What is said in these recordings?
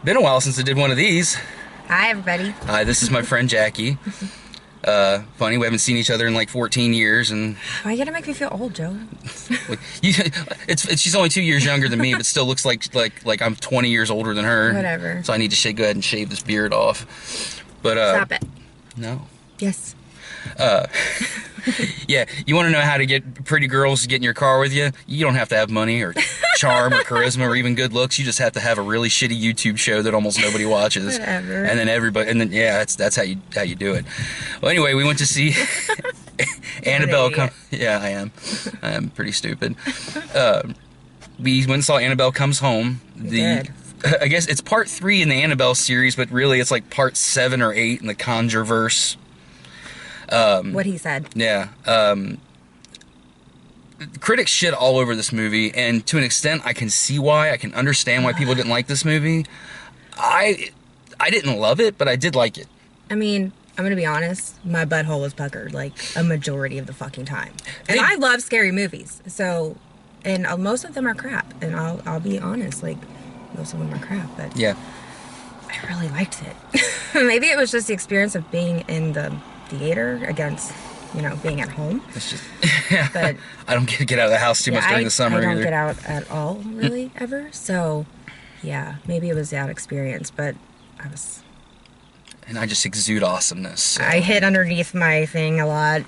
Been a while since I did one of these. Hi, everybody. Hi, this is my friend Jackie. Funny, we haven't seen each other in like 14 years, and Why you gotta make me feel old, Joe? she's only 2 years younger than me, but still looks like I'm 20 years older than her. Whatever. So I need to go ahead and shave this beard off. But Stop it. No. Yes. Yeah, you want to know how to get pretty girls to get in your car with you? You don't have to have money or charm or charisma or even good looks. You just have to have a really shitty YouTube show that almost nobody watches. Whatever. And then yeah, that's how you do it. Well, anyway, we went to see Annabelle come. Yeah, I am pretty stupid. We went and saw Annabelle Comes Home. I guess it's part 3 in the Annabelle series, but really it's like part 7 or 8 in the Conjure-verse. What he said. Yeah. Critics shit all over this movie, and to an extent, I can see why. I can understand why people didn't like this movie. I didn't love it, but I did like it. I mean, I'm gonna be honest. My butthole was puckered like a majority of the fucking time. And I love scary movies. So, and most of them are crap. And I'll be honest, like most of them are crap. But yeah, I really liked it. Maybe it was just the experience of being in the theater against, being at home. It's just, yeah. But I don't get out of the house too much during the summer either. I don't get out at all, really, ever. So, yeah, maybe it was that experience, but And I just exude awesomeness. So. I hid underneath my thing a lot.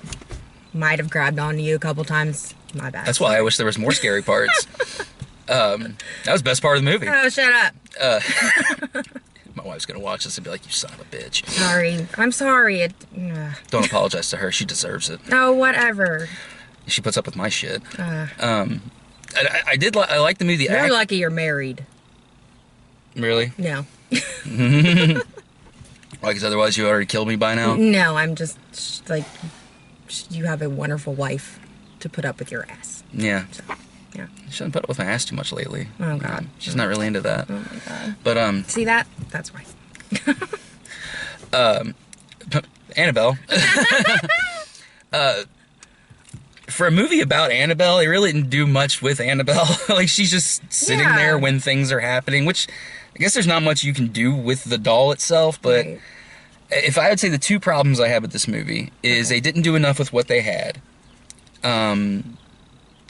Might have grabbed onto you a couple times. My bad. That's why I wish there was more scary parts. That was the best part of the movie. Oh, shut up. My wife's gonna watch this and be like, "You son of a bitch." Sorry. I'm sorry. Don't apologize to her. She deserves it. No, whatever. She puts up with my shit. I like the movie. You're lucky you're married. Really? No. Because otherwise you already killed me by now? No, I'm just, like, you have a wonderful wife to put up with your ass. Yeah. So, yeah. She hasn't put up with my ass too much lately. Oh, God. She's not really into that. Oh, my God. But, see that? That's why. Annabelle. For a movie about Annabelle, they really didn't do much with Annabelle. Like, she's just sitting there when things are happening, which I guess there's not much you can do with the doll itself, but if I would say the 2 problems I have with this movie is they didn't do enough with what they had.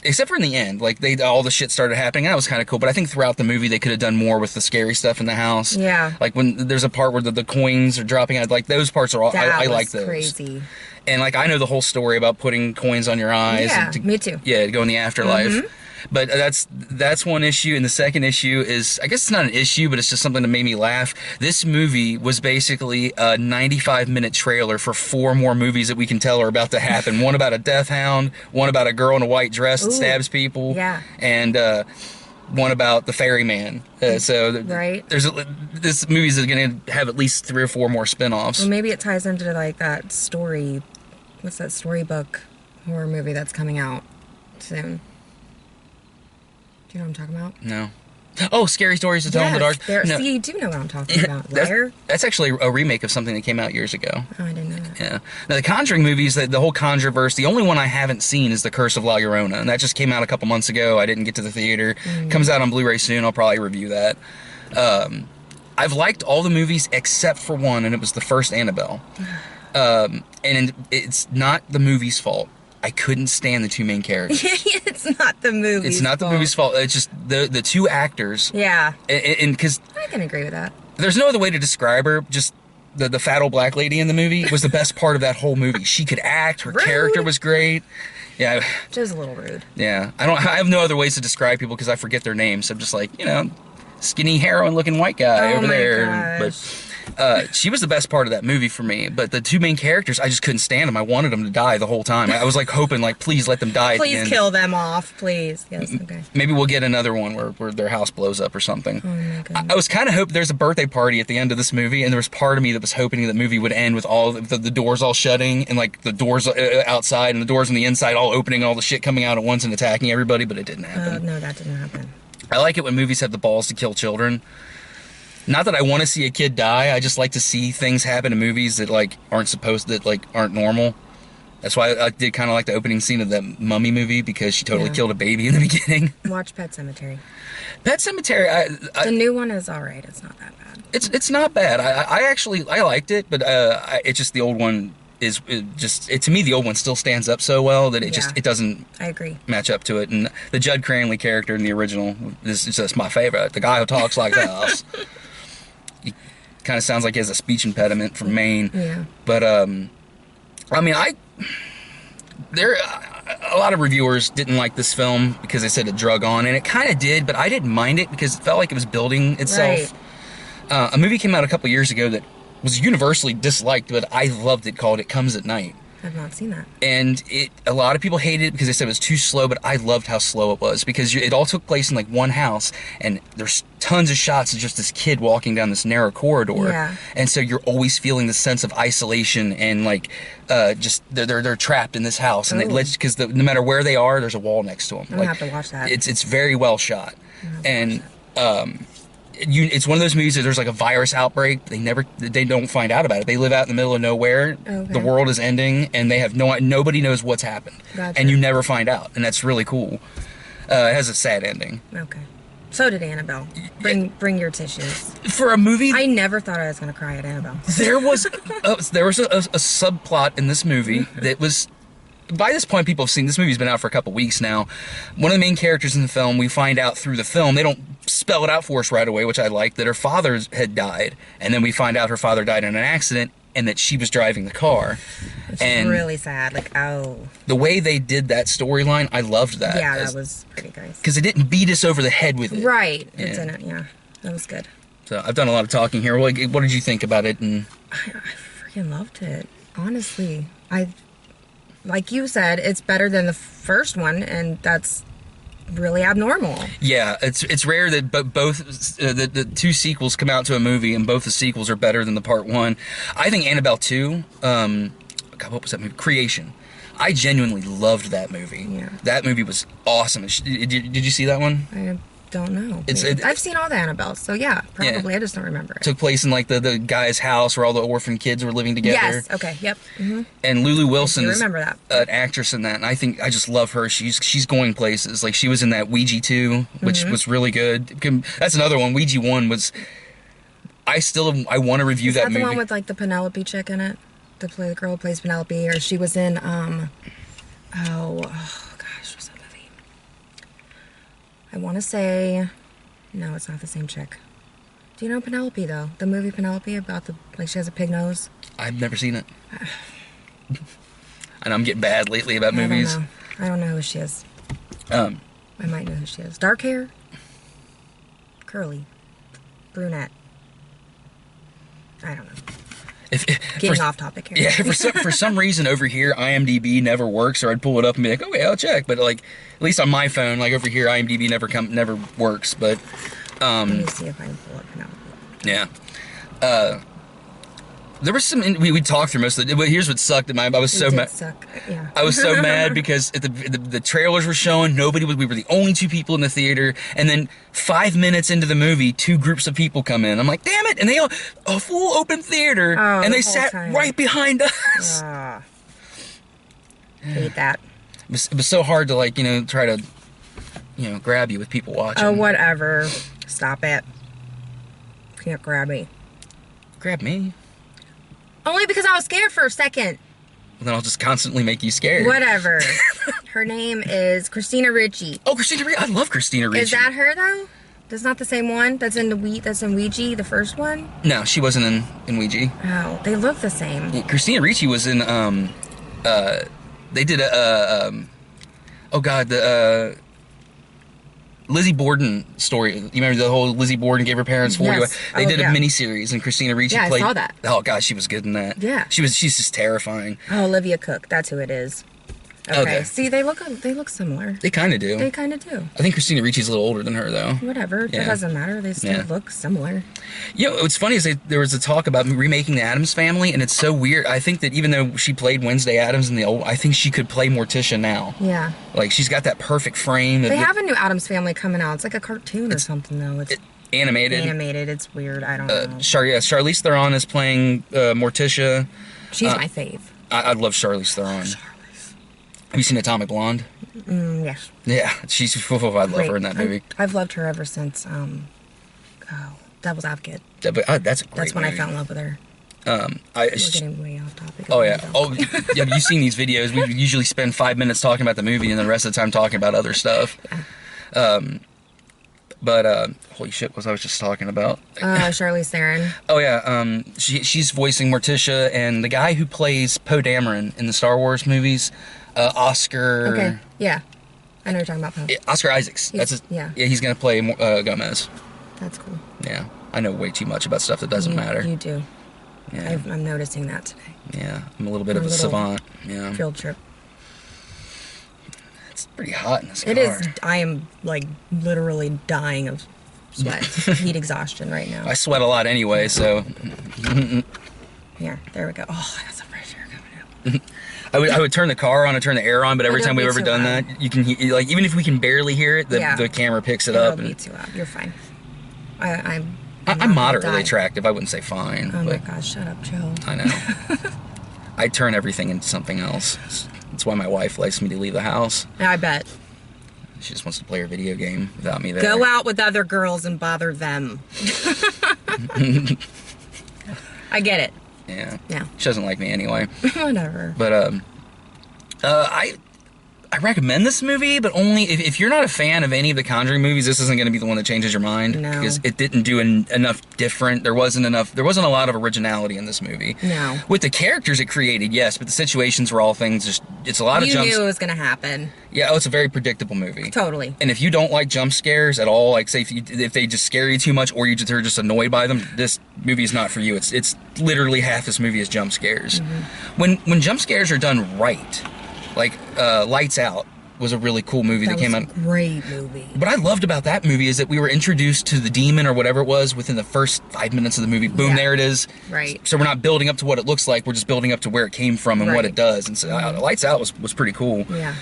Except for in the end, like all the shit started happening, and that was kind of cool. But I think throughout the movie they could have done more with the scary stuff in the house. Yeah, like when there's a part where the coins are dropping out, like those parts are all I like those. Crazy. And like I know the whole story about putting coins on your eyes. Yeah, me too. Yeah, to go in the afterlife. But that's one issue, and the second issue is, I guess it's not an issue, but it's just something that made me laugh. This movie was basically a 95-minute trailer for 4 more movies that we can tell are about to happen. One about a death hound, one about a girl in a white dress that stabs people, and one about the ferryman. This movie's going to have at least 3 or 4 more spin-offs. Well, maybe it ties into like that story. What's that storybook horror movie that's coming out soon? Do you know what I'm talking about? No. Oh, Scary Stories to Tell in the Dark. No. See, you do know what I'm talking about. That's actually a remake of something that came out years ago. Oh, I didn't know that. Yeah. Now, the Conjuring movies, the whole Conjure-verse, the only one I haven't seen is The Curse of La Llorona, and that just came out a couple months ago. I didn't get to the theater. Comes out on Blu-ray soon. I'll probably review that. I've liked all the movies except for one, and it was the first Annabelle. And it's not the movie's fault. I couldn't stand the 2 main characters. It's not the movie's fault. It's not the movie's fault. It's just the 2 actors. Yeah. And because I can agree with that. There's no other way to describe her. Just the fat old black lady in the movie was the best part of that whole movie. She could act. Her character was great. Yeah. Just a little rude. Yeah. I have no other ways to describe people because I forget their names. I'm just like, skinny heroin looking white guy over there. Gosh. But she was the best part of that movie for me. But the 2 main characters, I just couldn't stand them. I wanted them to die the whole time. I was like hoping, like, please let them die. Please kill them off, please. Yes, okay. Maybe we'll get another one where their house blows up or something. Oh my goodness. I was kind of hoping there's a birthday party at the end of this movie, and there was part of me that was hoping the movie would end with all the doors all shutting and like the doors outside and the doors on the inside all opening and all the shit coming out at once and attacking everybody, but it didn't happen. No, that didn't happen. I like it when movies have the balls to kill children. Not that I want to see a kid die. I just like to see things happen in movies that like aren't normal. That's why I did kind of like the opening scene of that Mummy movie, because she totally killed a baby in the beginning. Watch Pet Sematary. Pet Sematary, the new one is all right. It's not that bad. It's not bad. I actually liked it, but it's just the old one is to me the old one still stands up so well that it doesn't. I agree. Match up to it, and the Judd Cranley character in the original is just my favorite. The guy who talks like this. He kind of sounds like he has a speech impediment from Maine. Yeah. But I mean, there a lot of reviewers didn't like this film because they said it drug on, and it kind of did, but I didn't mind it because it felt like it was building itself. Right. A movie came out a couple years ago that was universally disliked, but I loved it, called It Comes at Night. I've not seen that. And a lot of people hated it because they said it was too slow, but I loved how slow it was, because it all took place in like one house, and there's tons of shots of just this kid walking down this narrow corridor. Yeah. And so you're always feeling this sense of isolation and like just they're trapped in this house, and because no matter where they are, there's a wall next to them. I'm gonna have to watch that. It's very well shot, and it's one of those movies that there's like a virus outbreak. They don't find out about it. They live out in the middle of nowhere. Okay. The world is ending, and they have nobody knows what's happened. Gotcha. And you never find out, and that's really cool. It has a sad ending. Okay. So did Annabelle. Bring your tissues. For a movie, I never thought I was gonna cry at Annabelle. there was a subplot in this movie that was. By this point, people have seen this movie's been out for a couple weeks now. One of the main characters in the film, we find out through the film, they don't spell it out for us right away, which I like, that her father had died, and then we find out her father died in an accident, and that she was driving the car. It's really sad. Like, oh. The way they did that storyline, I loved that. Yeah, that was pretty nice. Because it didn't beat us over the head with it. Right. It's in it. Yeah, that was good. So I've done a lot of talking here. What did you think about it? And I freaking loved it. Honestly, like you said, it's better than the first one, and that's really abnormal. Yeah, it's rare that both the two sequels come out to a movie, and both the sequels are better than the part one. I think Annabelle 2, God, what was that movie? Creation. I genuinely loved that movie. Yeah. That movie was awesome. Did you see that one? I don't know. I've seen all the Annabelles, so yeah, probably. Yeah. I just don't remember it. Took place in like the guy's house where all the orphan kids were living together. Yes. Okay. Yep. Mm-hmm. And Lulu Wilson is remember that. An actress in that, and I just love her. She's going places. Like she was in that Ouija 2, which was really good. That's another one. Ouija 1 was. I want to review that movie. Is that the one with like the Penelope chick in it? The girl who plays Penelope, or she was in oh gosh, what's that movie? I want to say, no, it's not the same chick. Do you know Penelope though? The movie Penelope about she has a pig nose. I've never seen it. And I'm getting bad lately about movies. I don't know who she is. I might know who she is. Dark hair, curly, brunette. I don't know. Getting off topic here. Yeah, for some reason over here IMDb never works, or I'd pull it up and be like, okay, I'll check. But like, at least on my phone, like over here IMDb never works. But let me see if I can pull it now. Yeah. There was some. We talked through most of it. But here's what sucked. I was so mad. Yeah. I was so mad because the trailers were showing. We were the only two people in the theater, and then 5 minutes into the movie, two groups of people come in. I'm like, damn it! And they all a full open theater, and they sat right behind us. Hate that. It was so hard to try to grab you with people watching. Oh, whatever. Stop it. Can't grab me. Grab me. Only because I was scared for a second. Well, then I'll just constantly make you scared. Whatever. Her name is Christina Ricci. Oh, Christina Ricci. I love Christina Ricci. Is that her, though? That's not the same one? That's in Ouija, the first one? No, she wasn't in Ouija. Oh, they look the same. Yeah, Christina Ricci was in, they did Lizzie Borden story. You remember the whole Lizzie Borden gave her parents 40? Yes. They did a miniseries, and Christina Ricci played. I saw that. Oh god, she was good in that. Yeah. She's just terrifying. Oh, Olivia Cook. That's who it is. Okay. See, they look similar. They kind of do. They kind of do. I think Christina Ricci's a little older than her, though. Whatever. Yeah. It doesn't matter. They still look similar. What's funny is there was a talk about remaking the Addams Family, and it's so weird. I think that even though she played Wednesday Addams in the old, I think she could play Morticia now. Yeah. Like, she's got that perfect frame. They have a new Addams Family coming out. It's like a cartoon or something, though. It's animated. It's weird. I don't know. Charlize Theron is playing Morticia. She's my fave. I love Charlize Theron. Have you seen Atomic Blonde? Yes. Yeah, she's. I love her in that movie. I've loved her ever since. Devil's Advocate. Yeah, but, that's a great That's when movie. I fell in love with her. We're getting way off topic. Oh yeah. Oh yeah. You've seen these videos. We usually spend 5 minutes talking about the movie, and then the rest of the time talking about other stuff. Yeah. But holy shit, what was I was just talking about? Charlize Theron. Oh yeah. She's voicing Morticia, and the guy who plays Poe Dameron in the Star Wars movies, Oscar. Okay. Yeah. I know you're talking about Poe. Oscar Isaacs. Yeah. Yeah, he's gonna play Gomez. That's cool. Yeah. I know way too much about stuff that doesn't matter. You do. Yeah. I'm noticing that today. Yeah, I'm a little bit of a savant. Yeah. Field trip. It's pretty hot in this car. It is. I am like literally dying of sweat, heat exhaustion right now. I sweat a lot anyway, so. Here, there we go. Oh, I got some fresh air coming out. I would turn the car on and turn the air on, but every time we've ever done that, you can like even if we can barely hear it, the camera picks it up. It'll be too loud. You're fine. I'm moderately attractive. I wouldn't say fine. Oh my gosh, shut up, Joe. I know. I turn everything into something else. That's why my wife likes me to leave the house. I bet. She just wants to play her video game without me there. Go out with other girls and bother them. I get it. Yeah. Yeah. She doesn't like me anyway. Whatever. But I recommend this movie, but only if you're not a fan of any of the Conjuring movies, this isn't going to be the one that changes your mind. No. Because it didn't do enough different. There wasn't a lot of originality in this movie. No. With the characters it created, yes, but the situations were all things it's a lot of jumps. You knew it was going to happen. Yeah, it's a very predictable movie. Totally. And if you don't like jump scares at all, like say if they just scare you too much or you're just annoyed by them, this movie is not for you. It's literally half this movie is jump scares. Mm-hmm. When jump scares are done right, like Lights Out was a really cool movie that came out. Great movie. What I loved about that movie is that we were introduced to the demon or whatever it was within the first 5 minutes of the movie. Boom, there it is. Right. So we're not building up to what it looks like. We're just building up to where it came from and what it does. And so Lights Out was pretty cool. Yeah.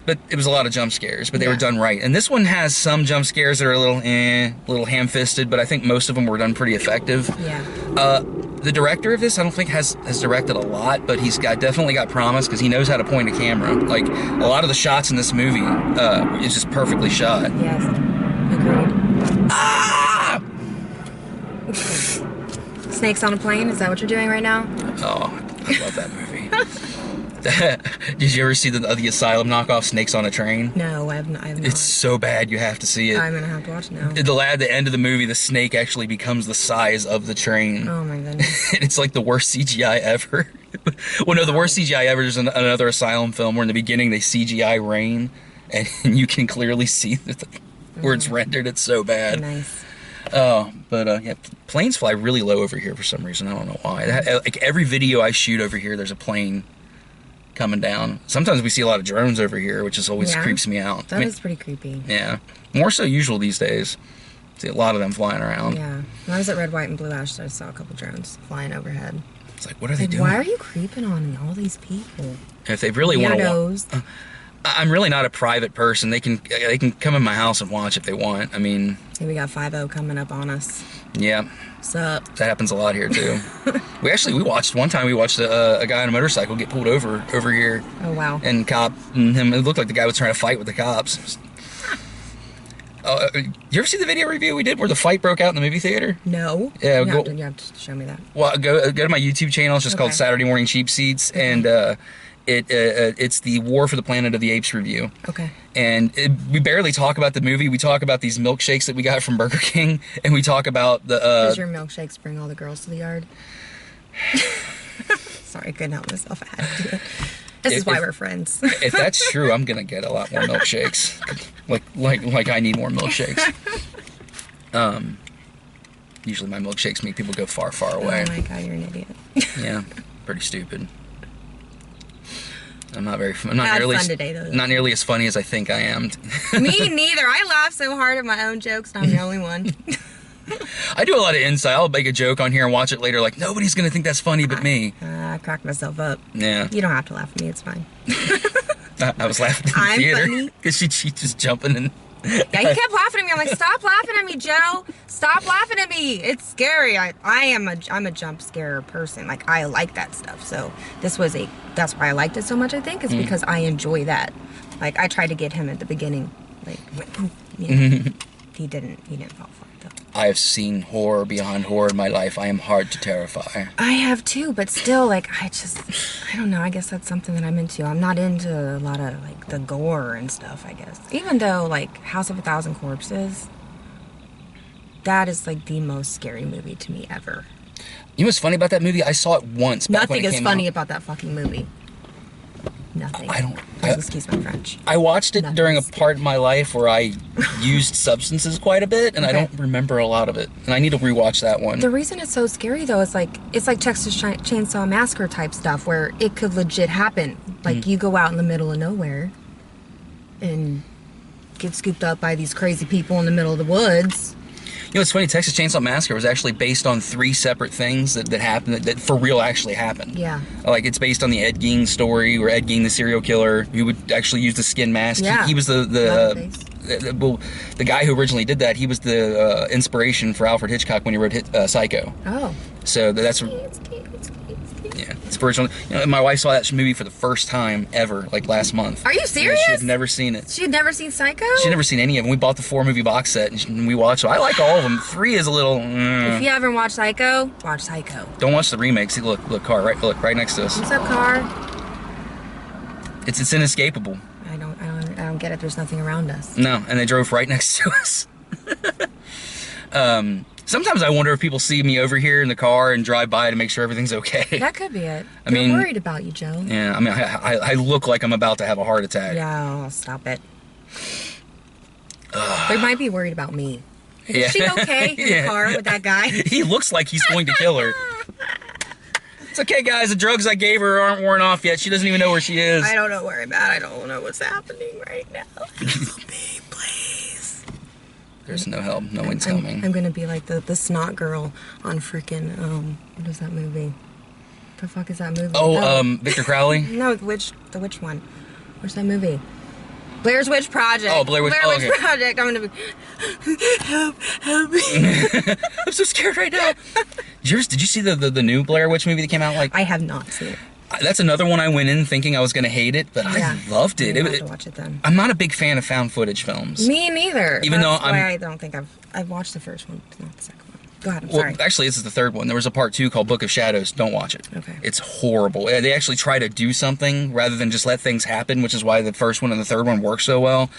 But it was a lot of jump scares, but they were done right. And this one has some jump scares that are a little ham-fisted, but I think most of them were done pretty effective. Yeah. The director of this, I don't think has directed a lot, but he's definitely got promise because he knows how to point a camera. Like a lot of the shots in this movie is just perfectly shot. Yes. Agreed. Ah! Snakes on a plane? Is that what you're doing right now? Oh, I love that movie. Did you ever see the Asylum knockoff Snakes on a Train? No, I have not. It's so bad you have to see it. I'm gonna have to watch it now. At the end of the movie, the snake actually becomes the size of the train. Oh my goodness. It's like the worst CGI ever. Well, no, the worst CGI ever is another Asylum film where in the beginning they CGI rain, and you can clearly see where it's rendered. It's so bad. Nice. Oh, but yeah, planes fly really low over here for some reason. I don't know why. Like every video I shoot over here, there's a plane coming down. Sometimes we see a lot of drones over here, which is always creeps me out. That is pretty creepy. Yeah, more so usual these days. See a lot of them flying around. Yeah, when I was at Red, White, and Blue Ash, I saw a couple drones flying overhead. It's like, what are they doing? Why are you creeping on all these people? If they really want to, I'm really not a private person. They can come in my house and watch if they want. I mean, hey, we got 5-0 coming up on us. Yeah. Sup? That happens a lot here too. we watched one time. We watched a guy on a motorcycle get pulled over here. Oh wow! And it looked like the guy was trying to fight with the cops. You ever see the video review we did where the fight broke out in the movie theater? No. Yeah. You have to show me that. Well, go to my YouTube channel. It's just called Saturday Morning Cheap Seats, and it's the War for the Planet of the Apes review. Okay. And we barely talk about the movie. We talk about these milkshakes that we got from Burger King, and we talk about the. Does your milkshakes bring all the girls to the yard? Sorry, I couldn't help myself. I had to do it. This is why we're friends. If that's true, I'm gonna get a lot more milkshakes. like I need more milkshakes. Usually my milkshakes make people go far, far away. Oh my god, you're an idiot. Yeah, pretty stupid. I'm not nearly as funny as I think I am. Me neither. I laugh so hard at my own jokes, and I'm the only one. I do a lot of inside. I'll make a joke on here and watch it later. Like nobody's gonna think that's funny but me. I cracked myself up. Yeah. You don't have to laugh at me. It's fine. I was laughing in the theater because she's just jumping and Yeah, he kept laughing at me. I'm like, stop laughing at me, Joe. Stop laughing at me. It's scary. I'm a jump scare person. Like, I like that stuff. So that's why I liked it so much, I think, is because I enjoy that. Like, I tried to get him at the beginning. Like, you know, he didn't fall for it, though. I have seen horror beyond horror in my life. I am hard to terrify. I have too, but still, like, I don't know. I guess that's something that I'm into. I'm not into a lot of, like, the gore and stuff, I guess. Even though, like, House of a Thousand Corpses, that is, like, the most scary movie to me ever. You know what's funny about that movie? I saw it once. Nothing is funny about that fucking movie. Nothing. Excuse my French. I watched it during a part of my life where I used substances quite a bit, and I don't remember a lot of it. And I need to rewatch that one. The reason it's so scary, though, is like Texas Chainsaw Massacre type stuff, where it could legit happen. Like, you go out in the middle of nowhere and get scooped up by these crazy people in the middle of the woods. You know, it's funny, Texas Chainsaw Massacre was actually based on 3 separate things that happened, that for real actually happened. Yeah. Like, it's based on the Ed Gein story, where Ed Gein, the serial killer, who would actually use the skin mask. Yeah. He was the guy who originally did that. He was the inspiration for Alfred Hitchcock when he wrote Psycho. Oh. So that's what... Yeah, it's original. You know, my wife saw that movie for the first time ever, like last month. Are you serious? She had never seen it. She had never seen Psycho? She'd never seen any of them. We bought the 4-movie box set and we watched it. I like all of them. 3 is a little. If you haven't watched Psycho, watch Psycho. Don't watch the remakes. Look, car, right next to us. What's up, car? It's inescapable. I don't get it. There's nothing around us. No, and they drove right next to us. Sometimes I wonder if people see me over here in the car and drive by to make sure everything's okay. That could be it. I mean, they're worried about you, Joe. Yeah, I mean, I look like I'm about to have a heart attack. Yeah, stop it. They might be worried about me. Is she okay in the car with that guy? He looks like he's going to kill her. It's okay, guys. The drugs I gave her aren't worn off yet. She doesn't even know where she is. I don't know where I'm at. I don't know what's happening right now. Help me, please. There's no help. No one's coming. I'm gonna be like the snot girl on freaking what is that movie? The fuck is that movie? Oh, Victor Crowley? No, the witch one. Where's that movie? Blair's Witch Project. Oh, Blair Witch Project. I'm gonna be help me. I'm so scared right now. Did you see the new Blair Witch movie that came out? Like, I have not seen it. That's another one I went in thinking I was going to hate it, but I loved it. I'll have to watch it then. I'm not a big fan of found footage films. Me neither. Even though I don't think I've watched the first one, not the second one. Go ahead, I'm sorry. Actually, this is the 3rd one. There was a part 2 called Book of Shadows. Don't watch it. Okay. It's horrible. They actually try to do something rather than just let things happen, which is why the first one and the 3rd one work so well.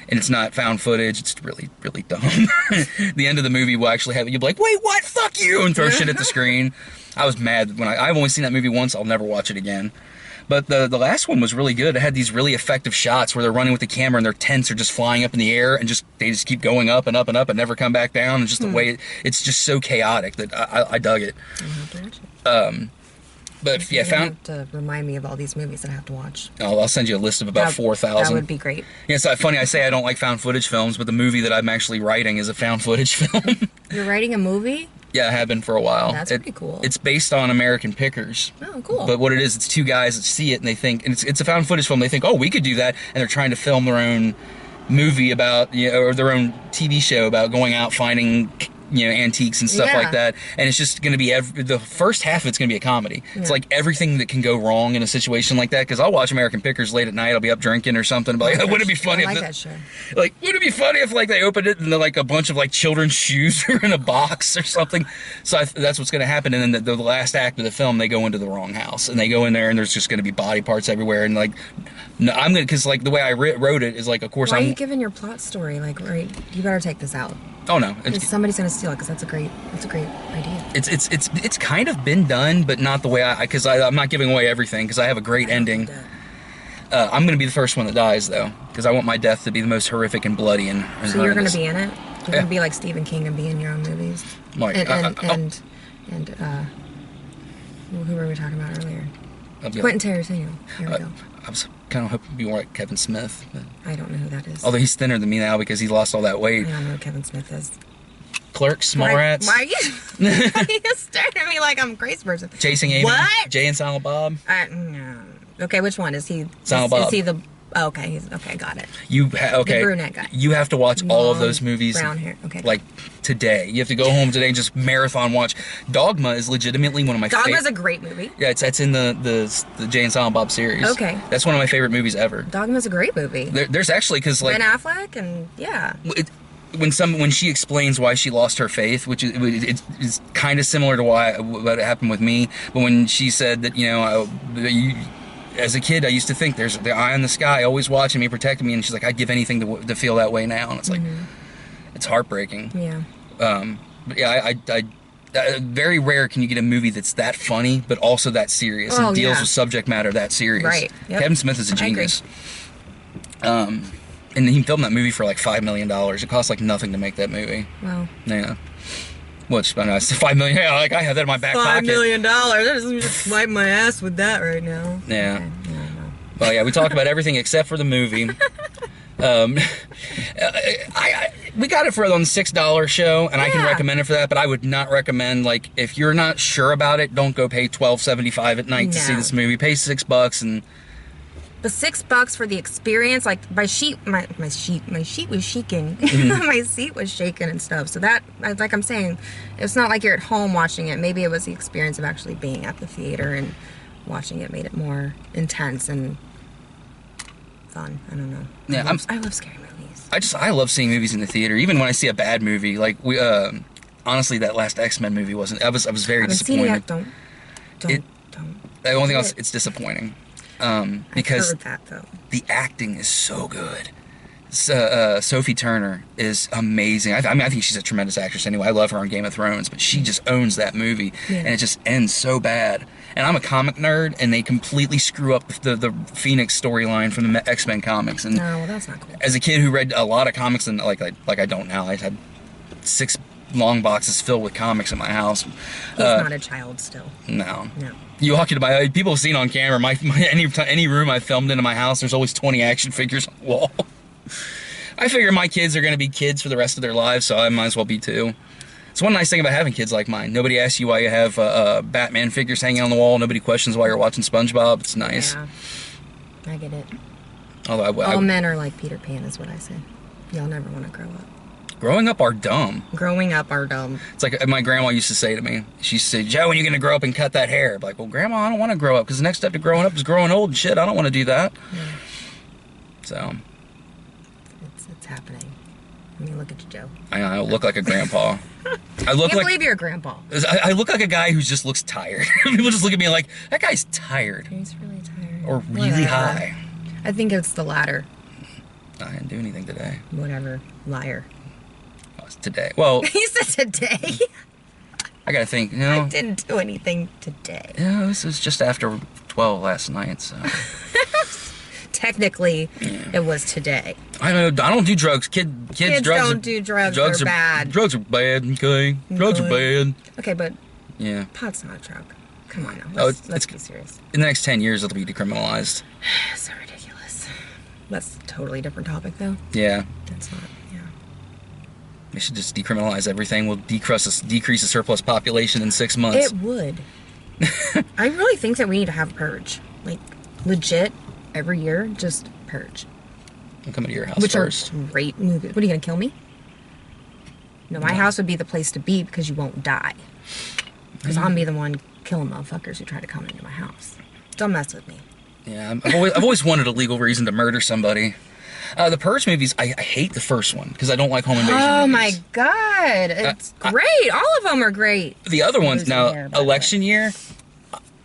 And it's not found footage. It's really, really dumb. The end of the movie will actually have you'll be like, wait, what? Fuck you! And throw shit at the screen. I was mad when I've only seen that movie once. I'll never watch it again. But the last one was really good. It had these really effective shots where they're running with the camera and their tents are just flying up in the air and they just keep going up and up and up and never come back down. And just the way it's just so chaotic that I dug it. I'll have to watch it. But you have to remind me of all these movies that I have to watch. I'll send you a list of about 4,000. That would be great. Yeah, it's funny. I say I don't like found footage films, but the movie that I'm actually writing is a found footage film. You're writing a movie? Yeah, I have been for a while. That's pretty cool. It's based on American Pickers. Oh, cool. But what it is, it's 2 guys that see it and they think, and it's a found footage film. They think, oh, we could do that, and they're trying to film their own movie about, or their own TV show about going out finding, antiques and stuff like that. And it's just going to be the first half of it's going to be a comedy. Yeah. It's like everything that can go wrong in a situation like that. Because I'll watch American Pickers late at night. I'll be up drinking or something. But wouldn't it be funny? I like that show. Like, wouldn't it be funny if they opened it and a bunch of children's shoes are in a box or something? So that's what's going to happen. And then the last act of the film, they go into the wrong house and they go in there and there's just going to be body parts everywhere. And no, I'm gonna because the way I wrote it is of course Why are you giving your plot story? Right, you better take this out. Oh no! Somebody's gonna steal it because that's a great idea. It's kind of been done, but not the way because I'm not giving away everything because I have a great ending. I'm gonna be the first one that dies though because I want my death to be the most horrific and bloody and so you're gonna be in it. You're gonna be like Stephen King and be in your own movies. Like, and who were we talking about earlier? Quentin Tarantino. Here we go. I was kind of hoping to be more like Kevin Smith. But I don't know who that is. Although he's thinner than me now because he lost all that weight. I don't know who Kevin Smith is. Clerks, Mallrats. Why are you staring at me like I'm a crazy person? Chasing Amy. What? Jay and Silent Bob. No. Okay, which one is he? Silent Bob. Is he the Oh, okay, okay, got it. Okay. The brunette guy. You have to watch all of those movies. Brown hair. Okay. Like today, you have to go home today and just marathon watch. Dogma is legitimately one of my. Dogma's a great movie. Yeah, it's in the Jay and Silent Bob series. Okay. That's one of my favorite movies ever. Dogma's a great movie. There's actually because like Ben Affleck and yeah. When she explains why she lost her faith, which is kind of similar to what happened with me, but when she said that as a kid I used to think there's the eye in the sky always watching me, protecting me, and she's like, I'd give anything to feel that way now, and it's like it's heartbreaking. Yeah. But yeah, I very rare can you get a movie that's that funny but also that serious and deals with subject matter that serious. Right. Yep. Kevin Smith is a genius. And he filmed that movie for like $5 million. It cost like nothing to make that movie. Wow. Yeah. Which, I know, it's $5 million. Yeah, like I have that in my back pocket. $5 million. I just wipe my ass with that right now. Yeah. Okay. Yeah, Well, yeah, we talked about everything except for the movie. We got it for on the $6 show, and I can recommend it for that. But I would not recommend, like, if you're not sure about it, don't go pay $12.75 at night to see this movie. Pay $6 and. But $6 for the experience, like my sheet was shaking. My seat was shaking and stuff. So that, like I'm saying, it's not like you're at home watching it. Maybe it was the experience of actually being at the theater and watching it made it more intense and fun. I don't know. Yeah, I love scary movies. I love seeing movies in the theater, even when I see a bad movie. Like honestly, that last X-Men movie wasn't. I was very disappointed. Seen it yet. Don't. The only thing else, it's disappointing. Because I've heard that, though. The acting is so good. Sophie Turner is amazing. I think she's a tremendous actress anyway. I love her on Game of Thrones, but she just owns that movie, and it just ends so bad. And I'm a comic nerd, and they completely screw up the Phoenix storyline from the X-Men comics. And no, well, that's not cool. As a kid who read a lot of comics, and like I don't now, I had 6 long boxes filled with comics in my house. He's not a child still. No. You walk into my, people have seen on camera, any room I filmed into my house, there's always 20 action figures on the wall. I figure my kids are going to be kids for the rest of their lives, so I might as well be too. It's one nice thing about having kids like mine. Nobody asks you why you have Batman figures hanging on the wall. Nobody questions why you're watching SpongeBob. It's nice. Yeah, I get it. Although all men are like Peter Pan is what I say. Y'all never want to grow up. Growing up are dumb. Growing up are dumb. It's like my grandma used to say to me. She said, Joe, when are you going to grow up and cut that hair? I'm like, well, Grandma, I don't want to grow up because the next step to growing up is growing old and shit. I don't want to do that. Yeah. So. It's happening. I mean, look at you, Joe. I look like a grandpa. I can't believe you're a grandpa. I look like a guy who just looks tired. People just look at me like, that guy's tired. He's really tired. Or really high. I think it's the latter. I didn't do anything today. Whatever. Liar. Today. Well, he said today. I gotta think. I didn't do anything today. Yeah, this was just after 12 last night. So technically, it was today. I don't do drugs. Kids drugs don't do drugs. Drugs are bad. Drugs are bad. Okay, drugs are bad. Okay, but yeah, pot's not a drug. Come on now. Let's be serious. In the next 10 years, it'll be decriminalized. So ridiculous. That's a totally different topic, though. Yeah. That's not. They should just decriminalize everything. We'll decrease the surplus population in 6 months. It would. I really think that we need to have a purge. Like, legit, every year, just purge. I'm coming to your house first. Which are great movies. What, are you going to kill me? No, my house would be the place to be because you won't die. Because I'll be the one killing motherfuckers who try to come into my house. Don't mess with me. Yeah, I've always wanted a legal reason to murder somebody. The Purge movies, I hate the first one because I don't like home invasion movies. Oh my god, it's great. All of them are great. The other ones, now, Election Year.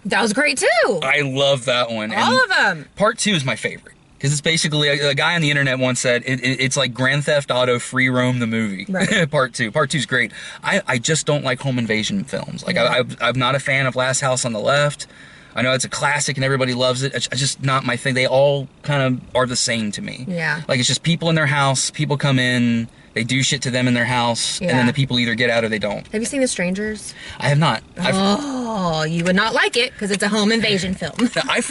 That was great too. I love that one. All of them. Part 2 is my favorite because it's basically, a guy on the internet once said, it's like Grand Theft Auto Free Roam the movie. Right. Part 2. Part 2 is great. I just don't like home invasion films. Like, I'm not a fan of Last House on the Left. I know it's a classic and everybody loves it. It's just not my thing. They all kind of are the same to me. Yeah. Like, it's just people in their house, people come in, they do shit to them in their house, and then the people either get out or they don't. Have you seen The Strangers? I have not. You would not like it because it's a home invasion film. I've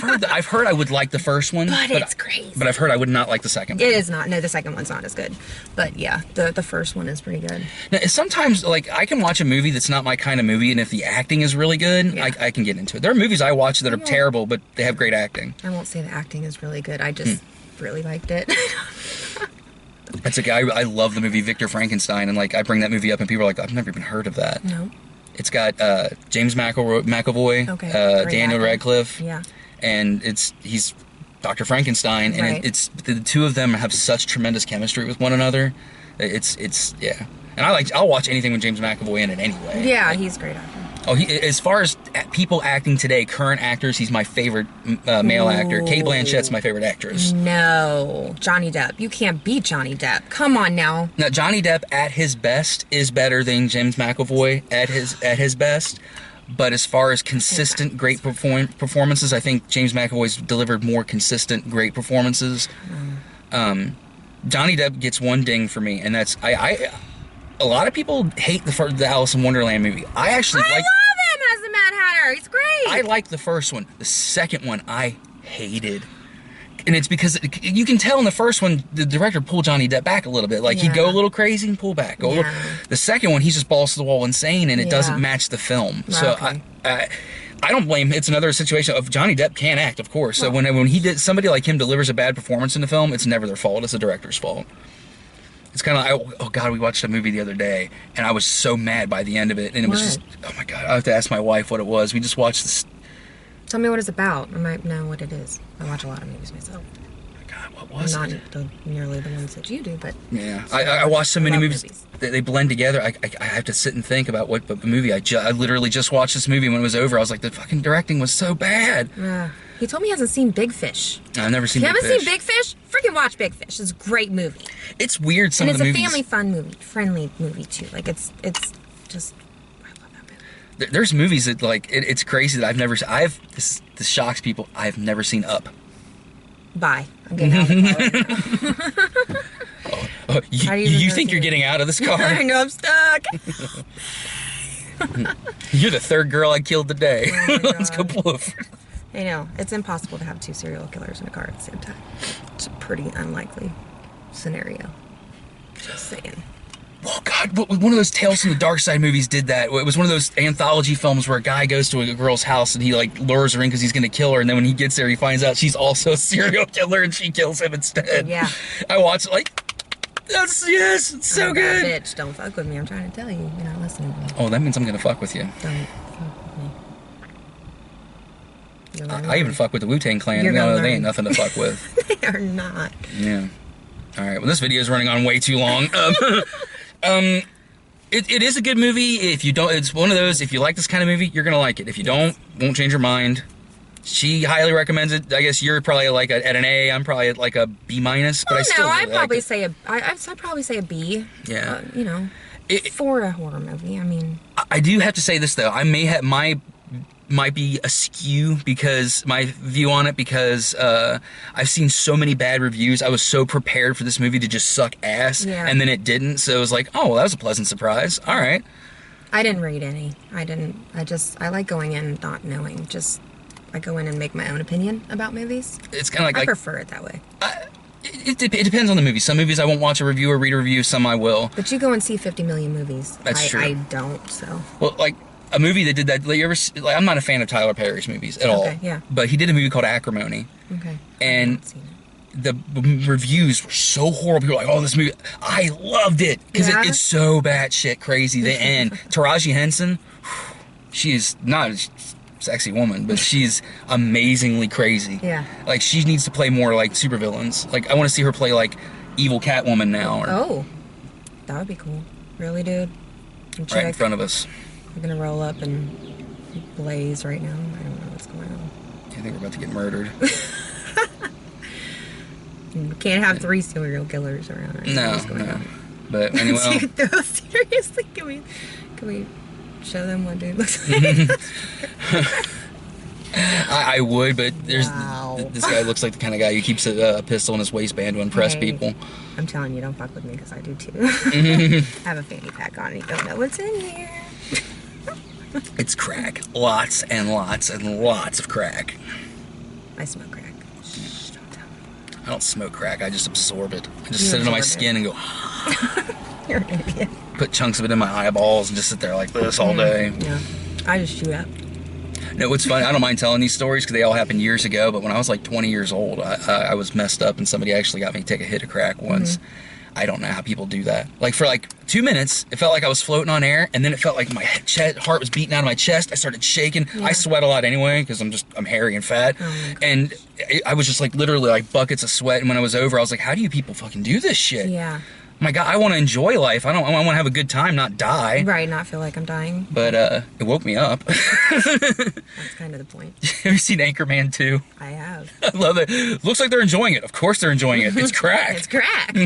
heard I would like the first one. But it's crazy. But I've heard I would not like the second one. It is not. No, the second one's not as good. But yeah, the first one is pretty good. Now, sometimes, like, I can watch a movie that's not my kind of movie, and if the acting is really good, I can get into it. There are movies I watch that are terrible, but they have great acting. I won't say the acting is really good. I just... really liked it. It's a guy, I love the movie Victor Frankenstein, and like I bring that movie up and people are like, I've never even heard of that. No. It's got James McAvoy, Okay. Daniel actor. Radcliffe, Yeah. and he's Dr. Frankenstein, and Right. it's the two of them have such tremendous chemistry with one another. It's yeah, and I'll watch anything with James McAvoy in it anyway. Yeah, he's a great actor. Oh, as far as people acting today, current actors, he's my favorite male actor. Kate Blanchett's my favorite actress. No, Johnny Depp. You can't beat Johnny Depp. Come on now. Now, Johnny Depp at his best is better than James McAvoy at his best. But as far as consistent great performances, I think James McAvoy's delivered more consistent great performances. Johnny Depp gets one ding for me, and that's a lot of people hate the Alice in Wonderland movie. I actually I like. love him as the Mad Hatter. He's great. I like the first one. The second one I hated. And it's because you can tell in the first one, the director pulled Johnny Depp back a little bit. Like, he'd go a little crazy and pull back. The second one, he's just balls to the wall insane, and it doesn't match the film. So I don't blame him. It's another situation of Johnny Depp can't act, of course. So when somebody like him delivers a bad performance in the film, it's never their fault. It's the director's fault. It's kind of like, oh God, we watched a movie the other day, and I was so mad by the end of it, and it was just, oh my God, I have to ask my wife what it was. We just watched this. Tell me what it's about. I might know what it is. I watch a lot of movies myself. Oh my God, what was Not it? nearly the ones that you do, but Yeah, I watched so many movies. They blend together. I have to sit and think about what movie I literally just watched this movie when it was over. I was like, the fucking directing was so bad. He told me he hasn't seen Big Fish. I've never seen You Big Fish. haven't seen Big Fish? Freaking watch Big Fish. It's a great movie. It's weird some And of the it's a movies. family fun movie, friendly movie too. Like it's just, I love that movie. There's movies that like it's crazy that I've never. This shocks people. I've never seen Up. Bye. I'm getting out of the car. You think you're getting out of this car? I know I'm stuck. You're the third girl I killed today. Oh my Let's go God. pull over. I know. It's impossible to have two serial killers in a car at the same time. It's a pretty unlikely scenario. Just saying. Oh God, one of those Tales from the Dark Side movies did that. It was one of those anthology films where a guy goes to a girl's house and he like lures her in because he's going to kill her, and then when he gets there he finds out she's also a serial killer and she kills him instead. Yeah. I watched it like, it's so good. Bitch, don't fuck with me. I'm trying to tell you. You're not listening to me. Oh, that means I'm going to fuck with you. Don't fuck with me. You're gonna I even learn. fuck with the Wu-Tang Clan. You're No, gonna they ain't learn. nothing to fuck with. They are not. Yeah. All right. Well, this video is running on way too long. It is a good movie. If you don't, it's one of those. If you like this kind of movie, you're gonna like it. If you don't, won't change your mind. She highly recommends it. I guess you're probably like at an A. I'm probably at like a B minus. But I still I'd really probably like it. say I'd probably say a B. Yeah. You know, for a horror movie. I mean, I do have to say this though. I may have might be askew because my view on it because I've seen so many bad reviews. I was so prepared for this movie to just suck ass, and then it didn't. So it was like, oh, well, that was a pleasant surprise. All right. I didn't read any. I like going in not knowing. I go in and make my own opinion about movies. It's kind of like I prefer it that way. It depends on the movie. Some movies I won't watch a review or read a review. Some I will. But you go and see 50 million movies. That's true. I don't. So. Well, like a movie that did that. Like, you ever? Like, I'm not a fan of Tyler Perry's movies at all. Okay, yeah. But he did a movie called Acrimony. Okay. And I haven't seen it. the reviews were so horrible. People were like, oh, this movie, I loved it because it's so batshit crazy. The end. Taraji Henson, she is not a sexy woman, but she's amazingly crazy. Yeah. Like, she needs to play more like supervillains. Like, I want to see her play like evil Catwoman now. Or, Oh, that would be cool. Really, dude? right in front of us. We're gonna roll up and blaze right now. I don't know what's going on. I think we're about to get murdered. You can't have 3 serial killers around right now. What's going on? But anyway, Dude, seriously, can we show them what dude looks like? I would, but there's Wow. this guy looks like the kind of guy who keeps a pistol in his waistband to impress Hey, people. I'm telling you, don't fuck with me because I do too. I have a fanny pack on and you don't know what's in here. It's crack. Lots and lots and lots of crack. I smoke crack. Shh, don't tell me. I don't smoke crack. I just absorb it. I just sit it on my skin and go, You're an idiot. put chunks of it in my eyeballs and just sit there like this all day. Yeah. I just shoot up. No, what's funny, I don't mind telling these stories because they all happened years ago, but when I was like 20 years old, I was messed up and somebody actually got me to take a hit of crack once. I don't know how people do that. Like for like 2 minutes, it felt like I was floating on air, and then it felt like my heart was beating out of my chest. I started shaking. I sweat a lot anyway because I'm hairy and fat, and I was just like literally like buckets of sweat. And when I was over, I was like, how do you people fucking do this shit? Yeah. My God, I want to enjoy life. I want to have a good time, not die. Right, not feel like I'm dying. But it woke me up. That's kind of the point. Have you seen Anchorman 2? I have. I love it. Looks like they're enjoying it. Of course they're enjoying it. It's crack. It's crack.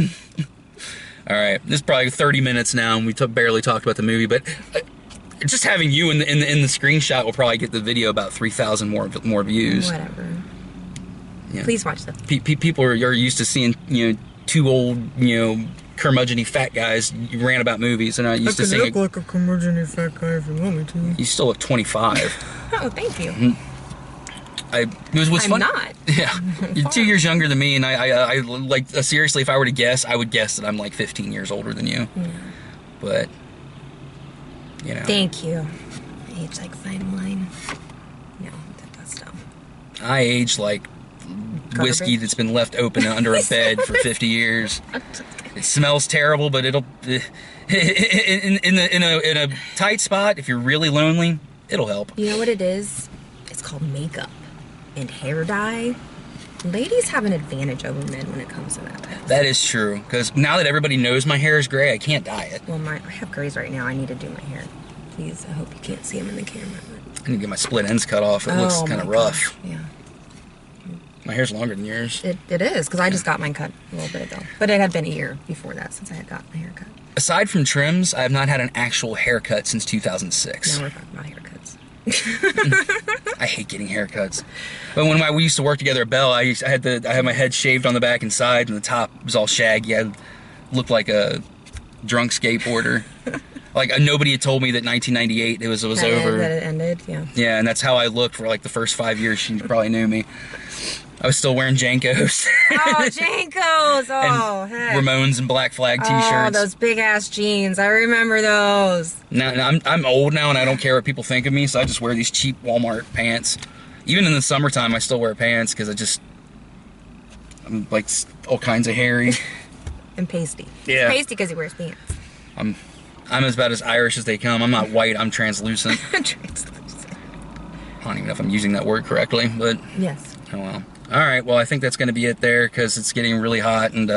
All right, this is probably 30 minutes now, and we barely talked about the movie, but just having you in the screenshot will probably get the video about 3,000 more views. Whatever. Yeah. Please watch them. People are used to seeing two old curmudgeon-y fat guys rant about movies. They're not used to seeing. I look like a curmudgeon-y fat guy if you want me to. You still look 25. Oh, thank you. I'm not. Yeah, you're 2 years younger than me, and I like seriously. If I were to guess, I would guess that I'm like 15 years older than you. Yeah. But Thank you. I age like fine wine. No, that's dumb. I age like whiskey that's been left open under a bed for 50 years. It smells terrible, but it'll in a tight spot. If you're really lonely, it'll help. You know what it is? It's called makeup and hair dye. Ladies have an advantage over men when it comes to that. That is true, because now that everybody knows my hair is gray, I can't dye it. Well, I have grays right now. I need to do my hair. Please, I hope you can't see them in the camera. I need to get my split ends cut off. It looks kind of rough. Yeah. My hair's longer than yours. It is, because I just got mine cut a little bit ago. But it had been a year before that since I had got my hair cut. Aside from trims, I have not had an actual haircut since 2006. Now we're talking about haircuts. I hate getting haircuts. But when we used to work together at Bell, I had my head shaved on the back and side, and the top was all shaggy. I looked like a drunk skateboarder. Like nobody had told me that 1998 it was over. That it ended, yeah. Yeah, and that's how I looked for like the first 5 years. She probably knew me. I was still wearing Jankos. Oh, Jankos! Oh, heck. Ramones and Black Flag t-shirts. Oh, those big-ass jeans. I remember those. Now I'm old now, and I don't care what people think of me, so I just wear these cheap Walmart pants. Even in the summertime, I still wear pants, because I'm like all kinds of hairy. And pasty. Yeah. He's pasty because he wears pants. I'm about as Irish as they come. I'm not white, I'm translucent. Translucent. I don't even know if I'm using that word correctly, but... Yes. Oh well. All right, well, I think that's going to be it there, because it's getting really hot, and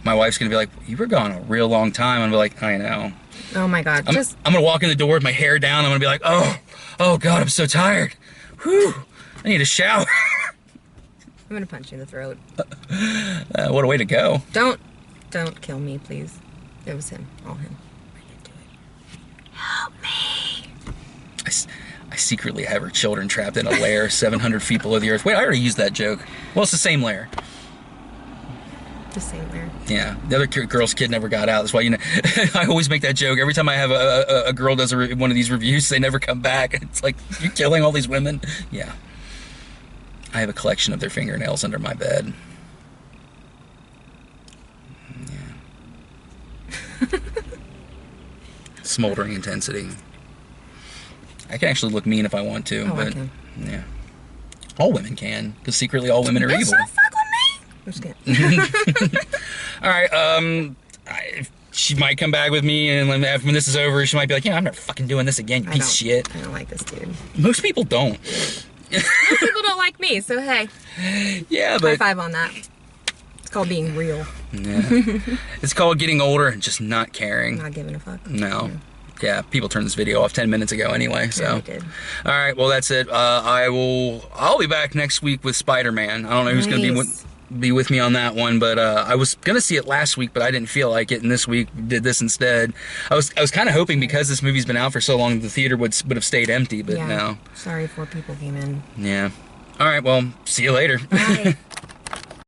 my wife's going to be like, you were gone a real long time. I'm going to be like, I know. Oh, my God. I'm going to walk in the door with my hair down. I'm going to be like, oh, God, I'm so tired. Whew, I need a shower. I'm going to punch you in the throat. What a way to go. Don't kill me, please. It was him. All him. I didn't do it. Help me. I secretly have her children trapped in a lair 700 feet below the earth. Wait, I already used that joke. Well, it's the same lair. The same lair. Yeah, the other girl's kid never got out. That's why, I always make that joke. Every time I have a girl does one of these reviews, they never come back. It's like, you're killing all these women? Yeah. I have a collection of their fingernails under my bed. Yeah. Smoldering intensity. I can actually look mean if I want to, but yeah, all women can, because secretly all women are evil. Don't fuck with me. I'm just kidding. All right, she might come back with me, and when this is over, she might be like, I'm never fucking doing this again, you piece of shit. I don't like this dude. Most people don't. Most people don't like me, so hey. Yeah, but... High five on that. It's called being real. Yeah. It's called getting older and just not caring. Not giving a fuck. No. Yeah, people turned this video off 10 minutes ago anyway, so. Yeah, they did. All right, well, that's it. I'll be back next week with Spider-Man. I don't know who's going to be with me on that one, but I was going to see it last week, but I didn't feel like it, and this week did this instead. I was kind of hoping, because this movie's been out for so long, the theater would have stayed empty, but no. Sorry, 4 people came in. Yeah. All right, well, see you later. Bye.